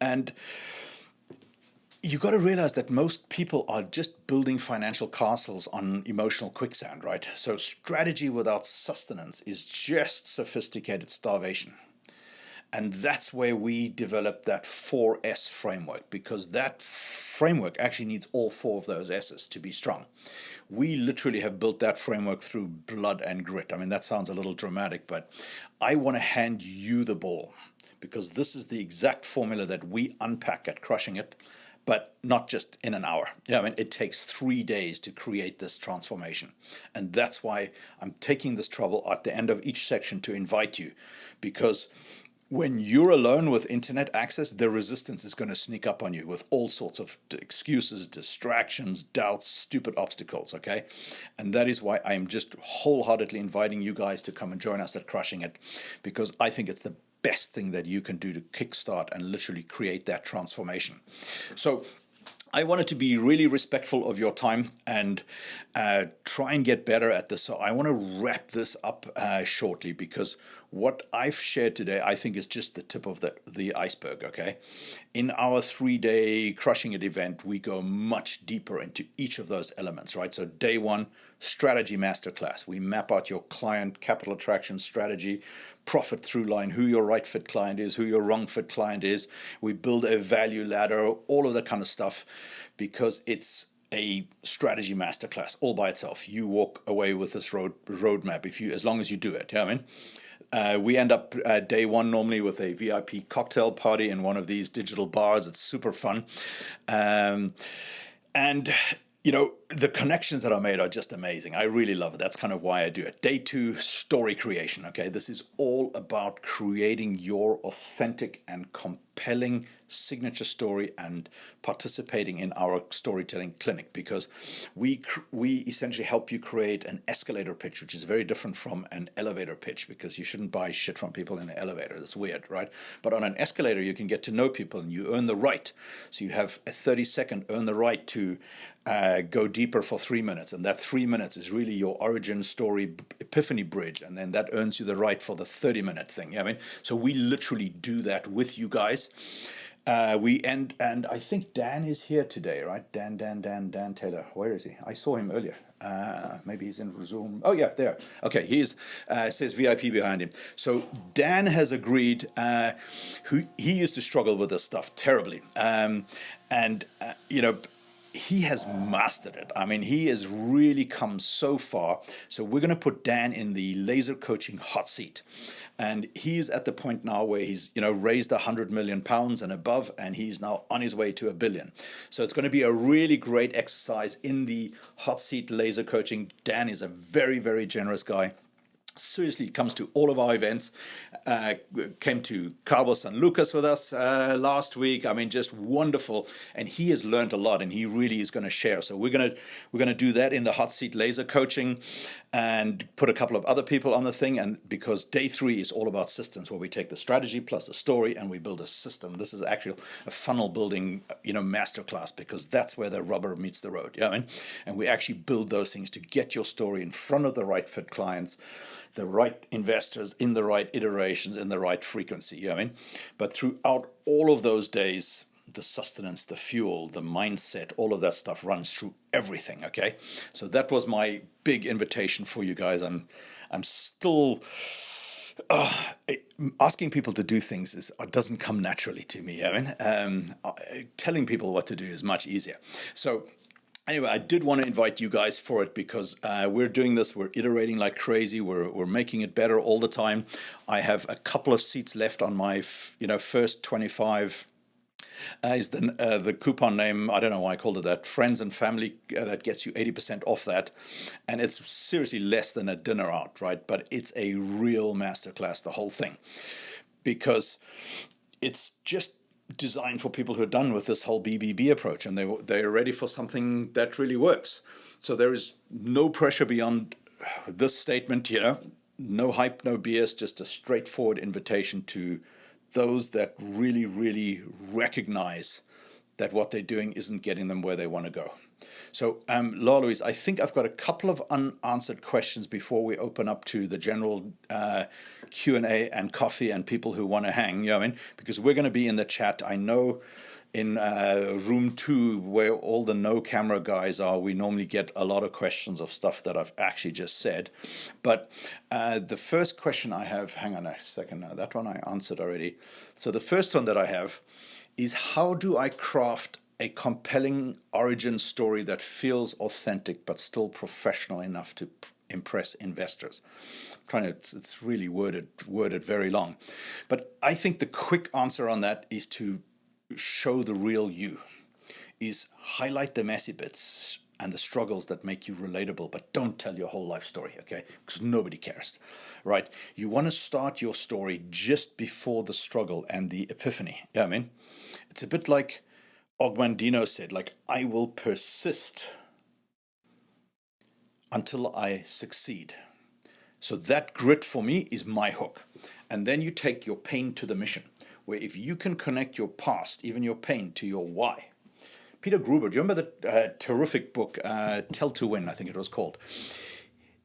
Speaker 1: and you got to realize that most people are just building financial castles on emotional quicksand, right? So strategy without sustenance is just sophisticated starvation. And that's where we developed that 4S framework, because that framework actually needs all four of those S's to be strong. We literally have built that framework through blood and grit. I mean, that sounds a little dramatic, but I want to hand you the ball, because this is the exact formula that we unpack at Crushing It, but not just in an hour. I mean, it takes 3 days to create this transformation. And that's why I'm taking this trouble at the end of each section to invite you, because when you're alone with internet access, the resistance is going to sneak up on you with all sorts of excuses, distractions, doubts, stupid obstacles, okay? And that is why I'm just wholeheartedly inviting you guys to come and join us at Crushing It, because I think it's the best thing that you can do to kickstart and literally create that transformation. So I wanted to be really respectful of your time and try and get better at this. So I want to wrap this up shortly, because what I've shared today, I think, is just the tip of the iceberg, okay? In our 3-day Crushing It event, we go much deeper into each of those elements, right? So day one, strategy masterclass. We map out your client capital attraction strategy, profit through line, who your right fit client is, who your wrong fit client is. We build a value ladder, all of that kind of stuff, because it's a strategy masterclass all by itself. You walk away with this roadmap as long as you do it. Yeah, I mean, we end up day one normally with a VIP cocktail party in one of these digital bars. It's super fun. And the connections that are made are just amazing. I really love it. That's kind of why I do it. Day two, story creation. Okay, this is all about creating your authentic and compelling signature story and participating in our storytelling clinic, because we essentially help you create an escalator pitch, which is very different from an elevator pitch, because you shouldn't buy shit from people in an elevator. That's weird, right? But on an escalator, you can get to know people and you earn the right. So you have a 30-second earn the right to go deeper for 3 minutes, and that 3 minutes is really your origin story epiphany bridge, and then that earns you the right for the 30-minute thing. I mean, so we literally do that with you guys. And I think Dan is here today, right? Dan Taylor. Where is he? I saw him earlier. Maybe he's in Zoom. Oh yeah, there. Okay, he's says VIP behind him. So Dan has agreed. He used to struggle with this stuff terribly, and he has mastered it. I mean, he has really come so far. So we're going to put Dan in the laser coaching hot seat. And he's at the point now where he's, raised 100 million pounds and above, and he's now on his way to 1 billion. So it's going to be a really great exercise in the hot seat laser coaching. Dan is a very, very generous guy. Seriously, comes to all of our events, came to Cabo San Lucas with us last week. I mean, just wonderful. And he has learned a lot, and he really is going to share. So we're gonna do that in the hot seat laser coaching, and put a couple of other people on the thing. And because day 3 is all about systems, where we take the strategy plus the story and we build a system. This is actually a funnel building, masterclass, because that's where the rubber meets the road. Yeah, I mean, and we actually build those things to get your story in front of the right fit clients, the right investors, in the right iterations, in the right frequency. You know what I mean? But throughout all of those days, the sustenance, the fuel, the mindset, all of that stuff runs through everything. Okay, so that was my big invitation for you guys. I'm still asking people to do things doesn't come naturally to me. I mean, telling people what to do is much easier. So Anyway, I did want to invite you guys for it because we're doing this. We're iterating like crazy. We're making it better all the time. I have a couple of seats left on my first 25 is the coupon name. I don't know why I called it that. Friends and family, that gets you 80% off that, and it's seriously less than a dinner out, right? But it's a real masterclass, the whole thing, because it's just designed for people who are done with this whole BBB approach, and they're ready for something that really works. So there is no pressure beyond this statement, no hype, no BS, just a straightforward invitation to those that really, really recognize that what they're doing isn't getting them where they want to go. So, Laura Louise, I think I've got a couple of unanswered questions before we open up to the general Q&A and coffee and people who want to hang, because we're going to be in the chat. I know in room 2, where all the no camera guys are, we normally get a lot of questions of stuff that I've actually just said. But the first question I have, hang on a second now, that one I answered already. So the first one that I have is, how do I craft a compelling origin story that feels authentic but still professional enough to impress investors? It's really worded very long. But I think the quick answer on that is to show the real you, is highlight the messy bits and the struggles that make you relatable, but don't tell your whole life story, okay? Because nobody cares, right? You want to start your story just before the struggle and the epiphany. Yeah, I mean, it's a bit like Ogmandino said, like, I will persist until I succeed. So that grit for me is my hook. And then you take your pain to the mission, where if you can connect your past, even your pain, to your why. Peter Gruber, do you remember the terrific book, Tell to Win, I think it was called?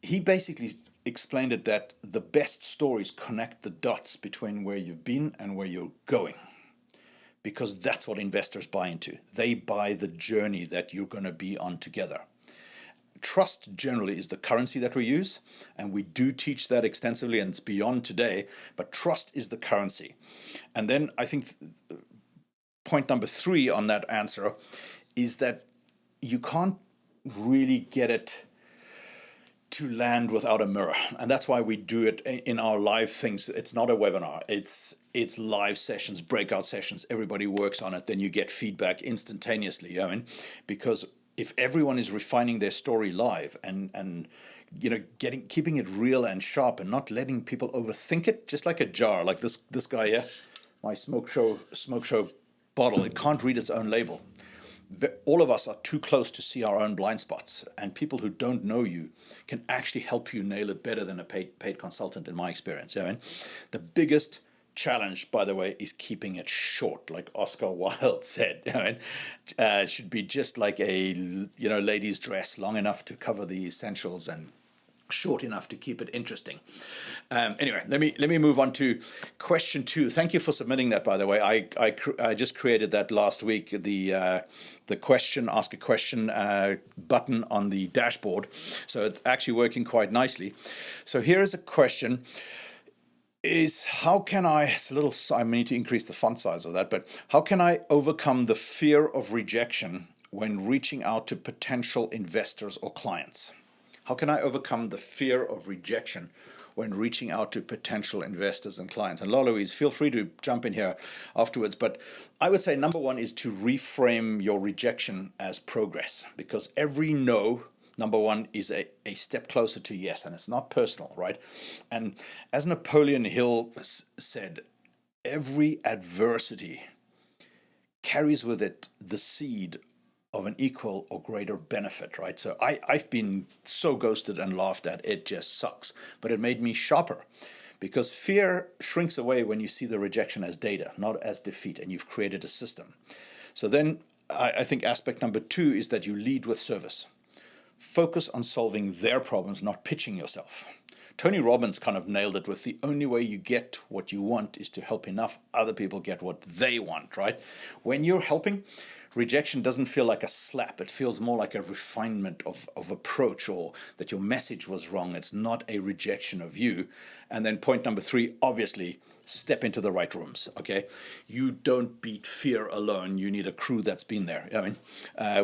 Speaker 1: He basically explained it that the best stories connect the dots between where you've been and where you're going, because that's what investors buy into. They buy the journey that you're going to be on together. Trust generally is the currency that we use, and we do teach that extensively, and it's beyond today, but trust is the currency. And then I think point number 3 on that answer is that you can't really get it to land without a mirror, and that's why we do it in our live things. It's not a webinar, it's live sessions, breakout sessions. Everybody works on it, then you get feedback instantaneously. Because if everyone is refining their story live and keeping it real and sharp and not letting people overthink it, just like a jar, like this guy here, my smoke show bottle, it can't read its own label. All of us are too close to see our own blind spots, and people who don't know you can actually help you nail it better than a paid consultant, in my experience. The biggest challenge, by the way, is keeping it short, like Oscar Wilde said. It should be just like a lady's dress, long enough to cover the essentials and short enough to keep it interesting. Anyway, let me move on to question 2. Thank you for submitting that, by the way. I just created that last week, the question, ask a question button on the dashboard. So it's actually working quite nicely. So here is a question. I need to increase the font size of that, but how can I overcome the fear of rejection when reaching out to potential investors or clients? How can I overcome the fear of rejection when reaching out to potential investors and clients? And Lola Louise, feel free to jump in here afterwards. But I would say number 1 is to reframe your rejection as progress, because every no, number 1, is a step closer to yes, and it's not personal, right? And as Napoleon Hill said, every adversity carries with it the seed of an equal or greater benefit, right? So I've been so ghosted and laughed at, it just sucks. But it made me sharper, because fear shrinks away when you see the rejection as data, not as defeat, and you've created a system. So then I think aspect number 2 is that you lead with service. Focus on solving their problems, not pitching yourself. Tony Robbins kind of nailed it with, the only way you get what you want is to help enough other people get what they want, right? When you're helping, rejection doesn't feel like a slap. It feels more like a refinement of approach, or that your message was wrong. It's not a rejection of you. And then point number 3, obviously, step into the right rooms. Okay, you don't beat fear alone. You need a crew that's been there. I mean,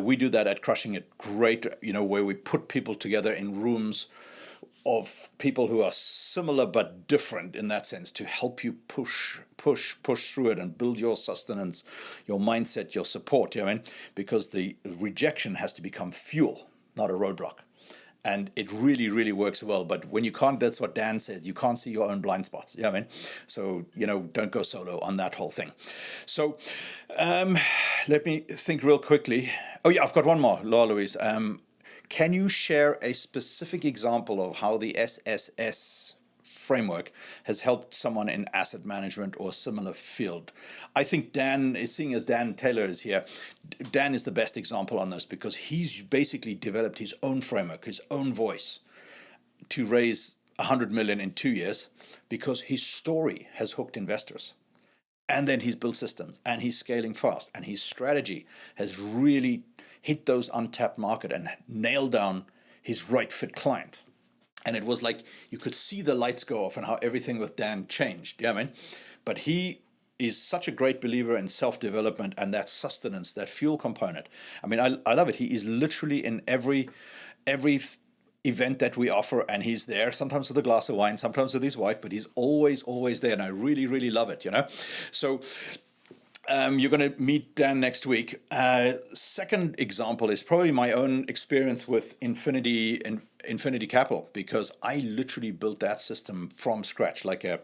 Speaker 1: we do that at Crushing It great. Where we put people together in rooms of people who are similar but different in that sense to help you push through it and build your sustenance, your mindset, your support. I mean, because the rejection has to become fuel, not a roadblock. And it really, really works well. But when you can't, that's what Dan said, you can't see your own blind spots. I mean? So, don't go solo on that whole thing. So let me think real quickly. Oh, yeah, I've got one more, Laura Louise. Can you share a specific example of how the SSS framework has helped someone in asset management or similar field? I think Dan, seeing as Dan Taylor is here, Dan is the best example on this because he's basically developed his own framework, his own voice to raise 100 million in 2 years because his story has hooked investors. And then he's built systems and he's scaling fast and his strategy has really hit those untapped market and nailed down his right fit client. And it was like you could see the lights go off and how everything with Dan changed. Yeah, I mean, but he is such a great believer in self-development and that sustenance, that fuel component. I mean, I love it. He is literally in every event that we offer, and he's there sometimes with a glass of wine, sometimes with his wife, but he's always there, and I really, really love it. So you're going to meet Dan next week. Second example is probably my own experience with Infinity Capital, because I literally built that system from scratch, like a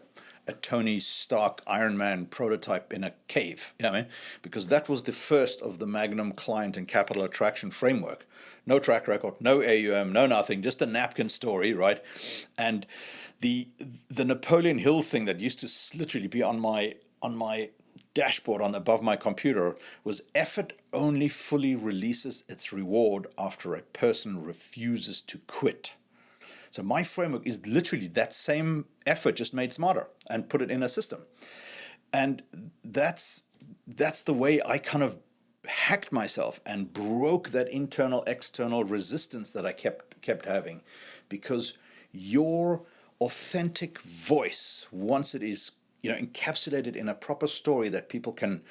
Speaker 1: Tony Stark Iron Man prototype in a cave. I mean, because that was the first of the Magnum client and capital attraction framework. No track record, no AUM, no nothing, just a napkin story, right? And the Napoleon Hill thing that used to literally be on my dashboard on above my computer was effort only fully releases its reward after a person refuses to quit. So my framework is literally that same effort just made smarter and put it in a system. And that's the way I kind of hacked myself and broke that internal external resistance that I kept having, because your authentic voice, once it is encapsulated in a proper story that people can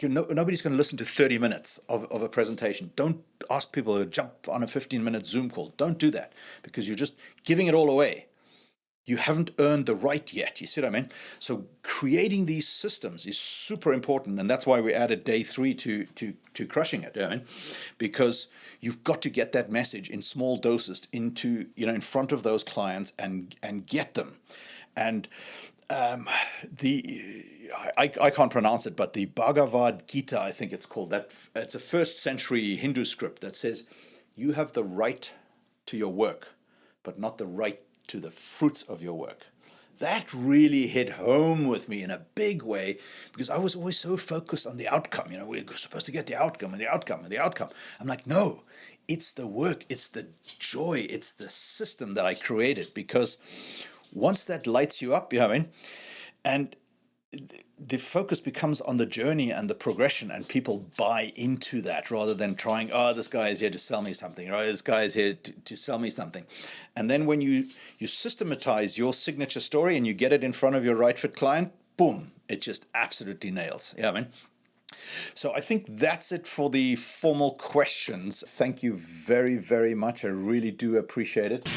Speaker 1: nobody's going to listen to 30 minutes of a presentation. Don't ask people to jump on a 15-minute Zoom call. Don't do that, because you're just giving it all away. You haven't earned the right yet. You see what I mean? So creating these systems is super important, and that's why we added day 3 to Crushing It. I mean, because you've got to get that message in small doses into in front of those clients and get them. And I can't pronounce it, but the Bhagavad Gita, I think it's called, that it's a first century Hindu script that says you have the right to your work, but not the right to the fruits of your work. That really hit home with me in a big way, because I was always so focused on the outcome. We're supposed to get the outcome and the outcome and the outcome. I'm like, no, it's the work, it's the joy, it's the system that I created, because once that lights you up, and the focus becomes on the journey and the progression, and people buy into that rather than trying, this guy is here to sell me something, right? This guy is here to sell me something. And then when you systematize your signature story and you get it in front of your right fit client, boom, it just absolutely nails. So I think that's it for the formal questions. Thank you very, very much. I really do appreciate it.